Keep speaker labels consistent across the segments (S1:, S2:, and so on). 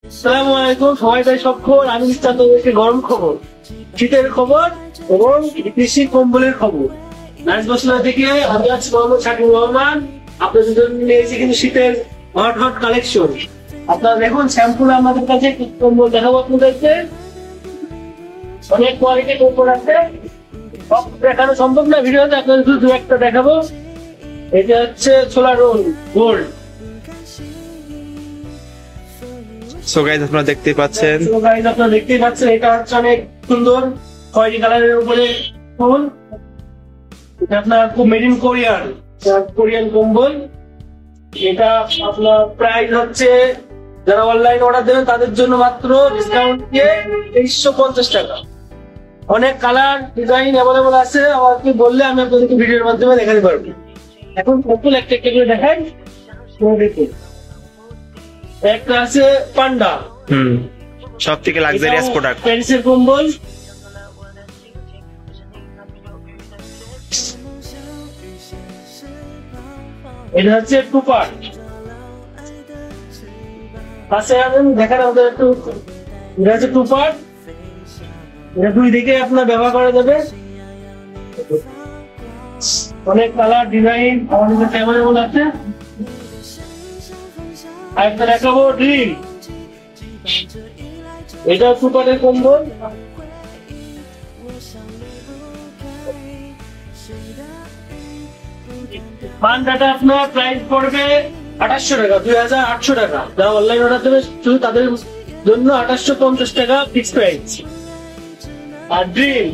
S1: আসসালামু আলাইকুম, সবাই তাই সব খবর। আমি তাদেরকে গরম খবর, শীতের খবর এবং কৃষি কম্বলের খবর। আজ বছর থেকে আমি আছি মোহাম্মদ শাকিব রহমান। আপনাদের জন্য নিয়েছি কিন্তু শীতের হট হট কালেকশন। আপনারা দেখুন স্যাম্পল আমাদের কাছে কম্বল দেখাবো আপনাদেরকে। অনেক কোয়ালিটি কম্বল আছে, সব দেখানো সম্ভব না ভিডিওতে, আপনাদের শুধু দু একটা দেখাবো। এটা হচ্ছে ছোলা রোল গোল্ড।
S2: সো গাইস আপনারা দেখতেই পাচ্ছেন,
S1: এটা হচ্ছে অনেক সুন্দর খয়েরি কালারের উপরে ফুল। এটা আপনার খুব মেড ইন কোরিয়ান কম্বল। এটা আপনার প্রাইস হচ্ছে, যারা অনলাইন অর্ডার দেবেন তাদের জন্য মাত্র ডিসকাউন্ট দিয়ে 2350 টাকা। অনেক কালার ডিজাইন অ্যাভেলেবল আছে, আমাকে বললে আমি আপনাদেরকে ভিডিওর মাধ্যমে দেখাতে পারবো। এখন কম্বল একটা একটা করে দেখাই। দেখুন, একটা আছে পান্ডা,
S2: সব থেকে লাক্সারিয়াস প্রোডাক্ট,
S1: প্যারিসের কম্বল। এটা হচ্ছে টু পার্ট, পাশে দেখার আমাদের একটু। এটা হচ্ছে টু পার্ট, এটা দুই দিকে আপনার ব্যবহার করা যাবে। অনেক কালার ডিজাইন আমাদের কাছে অ্যাভেলেবল আছে। আরেকটা দেখাবো ড্রিম, এটা টু পার্টের কম্বল। পান্ডাটা আপনার প্রাইস পড়বে 2800 টাকা, 2800 টাকা। যারা অনলাইন অর্ডার দেবে শুধু তাদের জন্য 2850 টাকা ফিক্স প্রাইস। আর ড্রিম,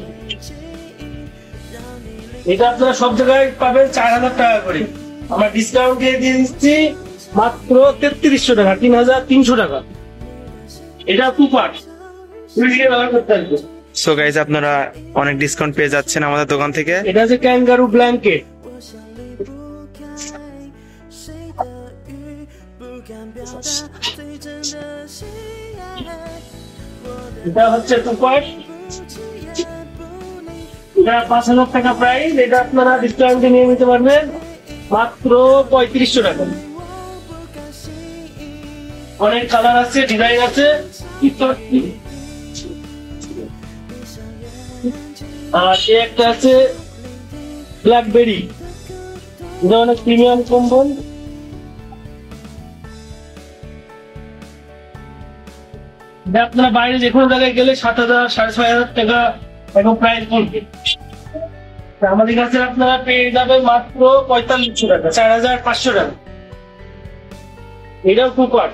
S1: এটা আপনারা সব জায়গায় পাবেন 4000 টাকা করে। আমরা ডিসকাউন্ট দিয়ে দিচ্ছি মাত্র 3300 টাকা, 3300 টাকা। এটা টু পার্ট, ব্যবহার করতে পারবে।
S2: সো গাইস আপনারা অনেক ডিসকাউন্ট পেয়ে যাচ্ছেন আমাদের দোকান থেকে।
S1: এটা হচ্ছে ক্যাঙ্গারু ব্ল্যাঙ্কেট, এটা হচ্ছে টু পার্ট। এটা 5000 টাকা প্রাইস। এটা আপনারা ডিসকাউন্টে নিয়ে নিতে পারবেন মাত্র 3500 টাকা। অনেক কালার আছে, ডিজাইন আছে। আর একটা আছে ব্ল্যাকবেরি, এটা অনেক প্রিমিয়াম কম্বল। আপনারা বাইরে যে কোনো জায়গায় গেলে 7000 6500 টাকা এখন প্রাইস পড়বে। আমাদের কাছে আপনারা পেয়ে যাবেন মাত্র 4500 টাকা, 4500 টাকা। এটাও টু পার্ট।